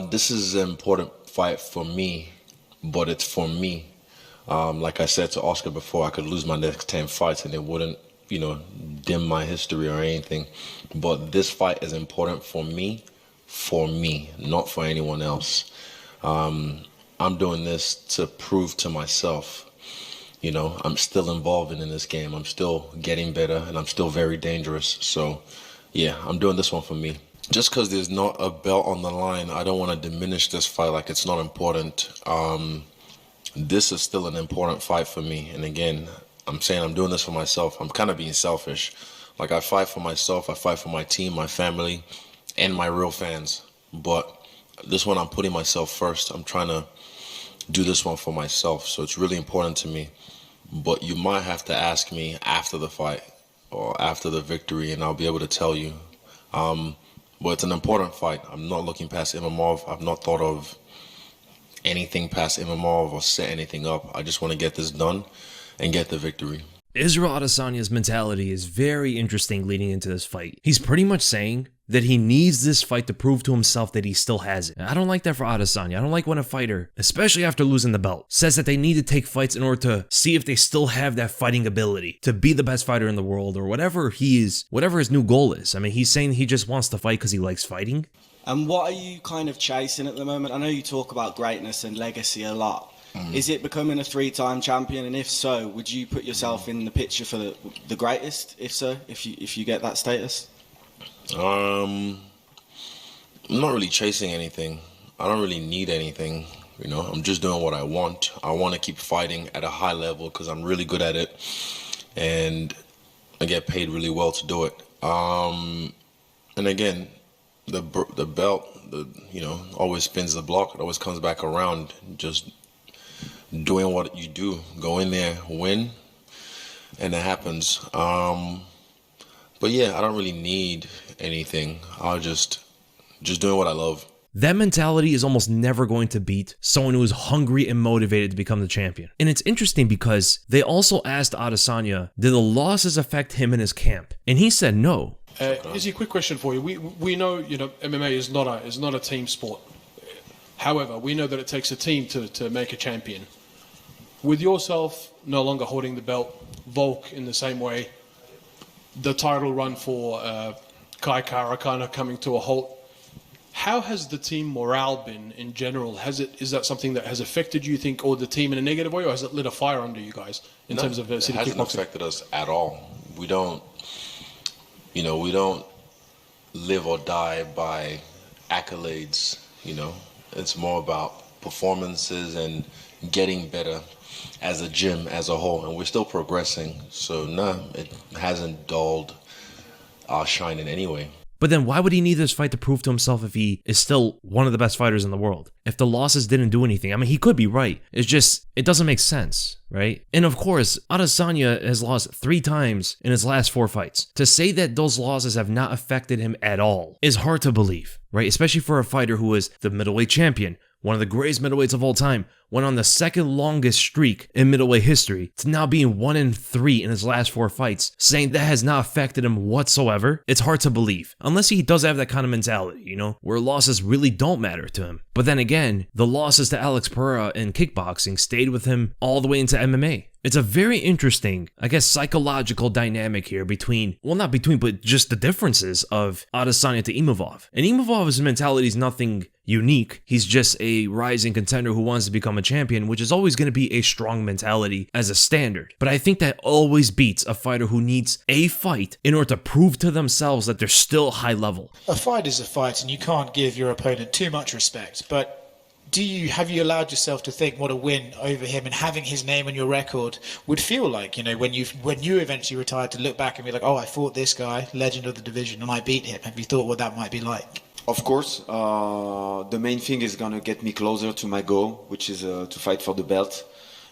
This is an important fight for me, but it's for me. Like I said to Oscar before, I could lose my next 10 fights and it wouldn't, dim my history or anything. But this fight is important for me, not for anyone else. I'm doing this to prove to myself, I'm still involved in this game. I'm still getting better and I'm still very dangerous. So, yeah, I'm doing this one for me. Just because there's not a belt on the line, I don't want to diminish this fight like it's not important. This is still an important fight for me. And again, I'm saying I'm doing this for myself. I'm kind of being selfish. Like, I fight for myself, I fight for my team, my family, and my real fans. But this one, I'm putting myself first. I'm trying to do this one for myself. So it's really important to me. But you might have to ask me after the fight or after the victory, and I'll be able to tell you. But it's an important fight. I'm not looking past Imavov. I've not thought of anything past Imavov or set anything up. I just want to get this done and get the victory. Israel Adesanya's mentality is very interesting leading into this fight. He's pretty much saying that he needs this fight to prove to himself that he still has it. I don't like that for Adesanya. I don't like when a fighter, especially after losing the belt, says that they need to take fights in order to see if they still have that fighting ability to be the best fighter in the world or whatever his new goal is. I mean, he's saying he just wants to fight because he likes fighting. And what are you kind of chasing at the moment? I know you talk about greatness and legacy a lot. Is it becoming a 3-time champion? And if so, would you put yourself in the picture for the greatest? If so, if you get that status? I'm not really chasing anything. I don't really need anything. I'm just doing what I want. I want to keep fighting at a high level because I'm really good at it. And I get paid really well to do it. And again, the belt, always spins the block. It always comes back around. Just doing what you do, go in there, win, and it happens. But yeah, I don't really need anything. I'll just doing what I love. That mentality is almost never going to beat someone who is hungry and motivated to become the champion. And it's interesting because they also asked Adesanya, did the losses affect him in his camp? And he said no. Izzy, a quick question for you. We know, MMA is not a team sport. However, we know that it takes a team to make a champion. With yourself no longer holding the belt, Volk in the same way, the title run for Kai Kara kind of coming to a halt, how has the team morale been in general? Is that something that has affected you think, or the team in a negative way, or has it lit a fire under you guys in terms of city kickboxing? It hasn't affected us at all. We don't live or die by accolades. It's more about performances and getting better as a gym as a whole, and we're still progressing. So it hasn't dulled our shine in any way. But then why would he need this fight to prove to himself if he is still one of the best fighters in the world? If the losses didn't do anything, I mean, he could be right. It's just, it doesn't make sense, right? And of course, Adesanya has lost 3 times in his last 4 fights. To say that those losses have not affected him at all is hard to believe, right? Especially for a fighter who is the middleweight champion, one of the greatest middleweights of all time, went on the second longest streak in middleweight history to now being 1-3 in his last 4 fights, saying that has not affected him whatsoever. It's hard to believe, unless he does have that kind of mentality, where losses really don't matter to him. But then again, the losses to Alex Pereira in kickboxing stayed with him all the way into MMA. It's a very interesting, psychological dynamic here but just the differences of Adesanya to Imavov. And Imavov's mentality is nothing unique. He's just a rising contender who wants to become a champion, which is always going to be a strong mentality as a standard. But I think that always beats a fighter who needs a fight in order to prove to themselves that they're still high level. A fight is a fight, and you can't give your opponent too much respect. But have you allowed yourself to think what a win over him and having his name on your record would feel like, when you eventually retire, to look back and be like, oh, I fought this guy, legend of the division, and I beat him? Have you thought what that might be like? Of course, the main thing is going to get me closer to my goal, which is to fight for the belt.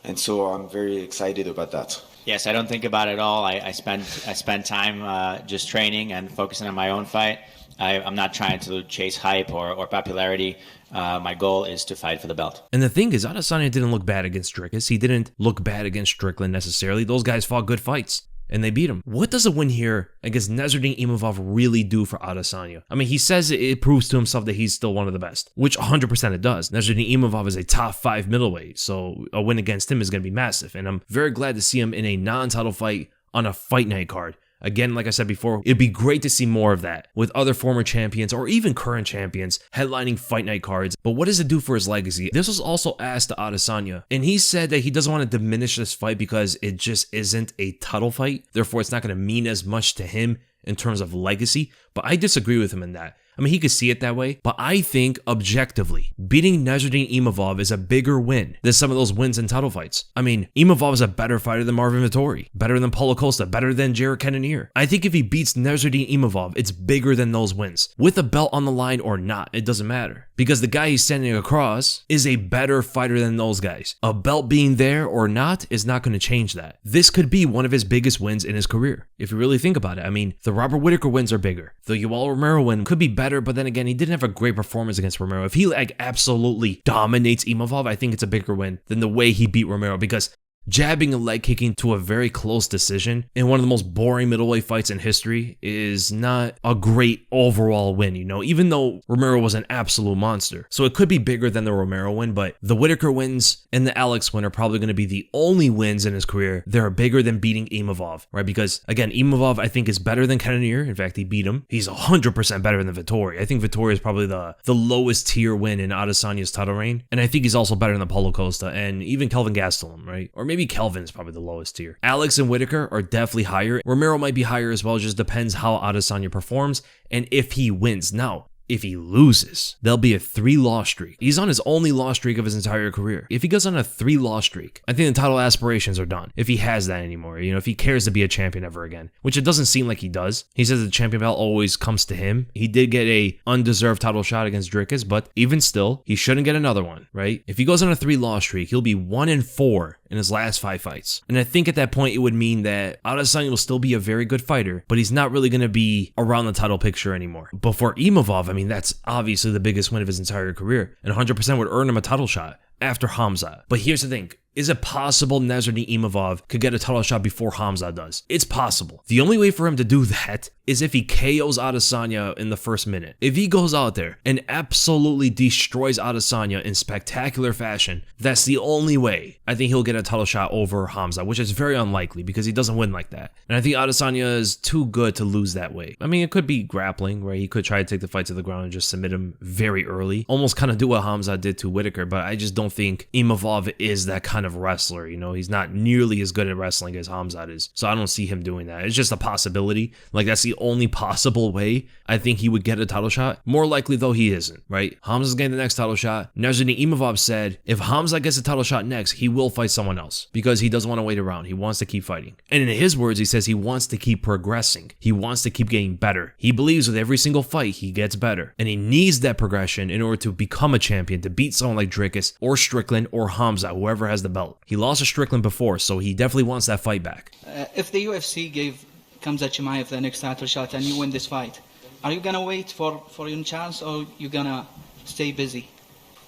And so I'm very excited about that. Yes, I don't think about it at all. I spend time just training and focusing on my own fight. I'm not trying to chase hype or popularity. My goal is to fight for the belt. And the thing is, Adesanya didn't look bad against Dricus. He didn't look bad against Strickland necessarily. Those guys fought good fights. and they beat him. What does a win here against Nassourdine Imavov really do for Adesanya? I mean, he says it proves to himself that he's still one of the best, which 100% it does. Nassourdine Imavov is a top 5 middleweight, so a win against him is going to be massive, and I'm very glad to see him in a non-title fight on a fight night card. Again, like I said before, it'd be great to see more of that with other former champions or even current champions headlining fight night cards. But what does it do for his legacy? This was also asked to Adesanya, and he said that he doesn't want to diminish this fight because it just isn't a title fight. Therefore, it's not going to mean as much to him in terms of legacy. But I disagree with him in that. I mean, he could see it that way, but I think objectively, beating Nassourdine Imavov is a bigger win than some of those wins in title fights. I mean, Imavov is a better fighter than Marvin Vettori, better than Paulo Costa, better than Jared Cannonier. I think if he beats Nassourdine Imavov, it's bigger than those wins. With a belt on the line or not, it doesn't matter. Because the guy he's standing across is a better fighter than those guys. A belt being there or not is not going to change that. This could be one of his biggest wins in his career, if you really think about it. I mean, the Robert Whittaker wins are bigger. The Yoel Romero win could be better, but then again, he didn't have a great performance against Romero. If he absolutely dominates Imavov, I think it's a bigger win than the way he beat Romero, because jabbing and leg kicking to a very close decision in one of the most boring middleweight fights in history is not a great overall win, even though Romero was an absolute monster. So it could be bigger than the Romero win, but the Whittaker wins and the Alex win are probably going to be the only wins in his career that are bigger than beating Imavov, right? Because again, Imavov I think is better than Cannonier. In fact, he beat him. He's 100% better than Vettori. I think Vettori is probably the lowest tier win in Adesanya's title reign. And I think he's also better than Paulo Costa and even Kelvin Gastelum, right? Or maybe Kelvin is probably the lowest tier. Alex and Whittaker are definitely higher. Romero might be higher as well. It just depends how Adesanya performs and if he wins. Now, if he loses, there'll be a 3-loss streak. He's on his only loss streak of his entire career. If he goes on a 3-loss streak, I think the title aspirations are done. If he has that anymore, if he cares to be a champion ever again, which it doesn't seem like he does. He says the champion belt always comes to him. He did get a undeserved title shot against Dricus, but even still, he shouldn't get another one, right? If he goes on a 3-loss streak, he'll be 1-4 in his last 5 fights. And I think at that point, it would mean that Adesanya will still be a very good fighter, but he's not really going to be around the title picture anymore. But for Imavov, I mean, that's obviously the biggest win of his entire career, and 100% would earn him a title shot after Hamza. But here's the thing. Is it possible Nassourdine Imavov could get a title shot before Hamza does? It's possible. The only way for him to do that is if he KOs Adesanya in the first minute. If he goes out there and absolutely destroys Adesanya in spectacular fashion, that's the only way I think he'll get a title shot over Hamza, which is very unlikely because he doesn't win like that. And I think Adesanya is too good to lose that way. I mean, it could be grappling, where he could try to take the fight to the ground and just submit him very early. Almost kind of do what Hamza did to Whittaker, but I just don't think Imavov is that kind of wrestler. He's not nearly as good at wrestling as Hamza is. So I don't see him doing that. It's just a possibility. Like, that's the only possible way I think he would get a title shot. More likely, though, he isn't, right? Hamza's getting the next title shot. Nassourdine Imavov said if Hamza gets a title shot next, he will fight someone else because he doesn't want to wait around. He wants to keep fighting. And in his words, he says he wants to keep progressing. He wants to keep getting better. He believes with every single fight, he gets better. And he needs that progression in order to become a champion, to beat someone like Dricus or Strickland or Hamza, whoever has the belt. He lost to Strickland before, so he definitely wants that fight back. If the UFC gave Khamzat Chimaev the next title shot and you win this fight, are you gonna wait for your chance, or you gonna stay busy?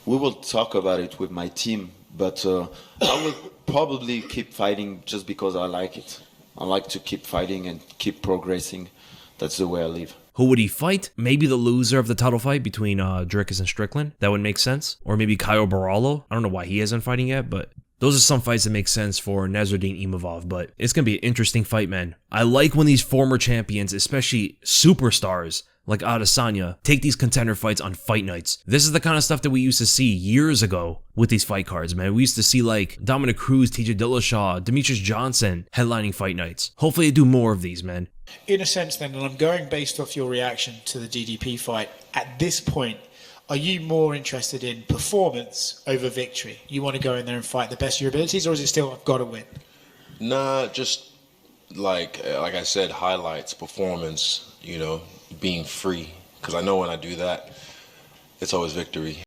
We will talk about it with my team, but I will probably keep fighting just because I like it. I like to keep fighting and keep progressing. That's the way I live. Who would he fight? Maybe the loser of the title fight between Dricus and Strickland. That would make sense. Or maybe Caio Borralho. I don't know why he isn't fighting yet, but those are some fights that make sense for Nassourdine Imavov, but it's going to be an interesting fight, man. I like when these former champions, especially superstars like Adesanya, take these contender fights on fight nights. This is the kind of stuff that we used to see years ago with these fight cards, man. We used to see like Dominic Cruz, TJ Dillashaw, Demetrius Johnson headlining fight nights. Hopefully they do more of these, man. In a sense then, and I'm going based off your reaction to the DDP fight, at this point, are you more interested in performance over victory? You want to go in there and fight the best of your abilities, or is it still, I've got to win? Nah, just like I said, highlights, performance, being free. Because I know when I do that, it's always victory.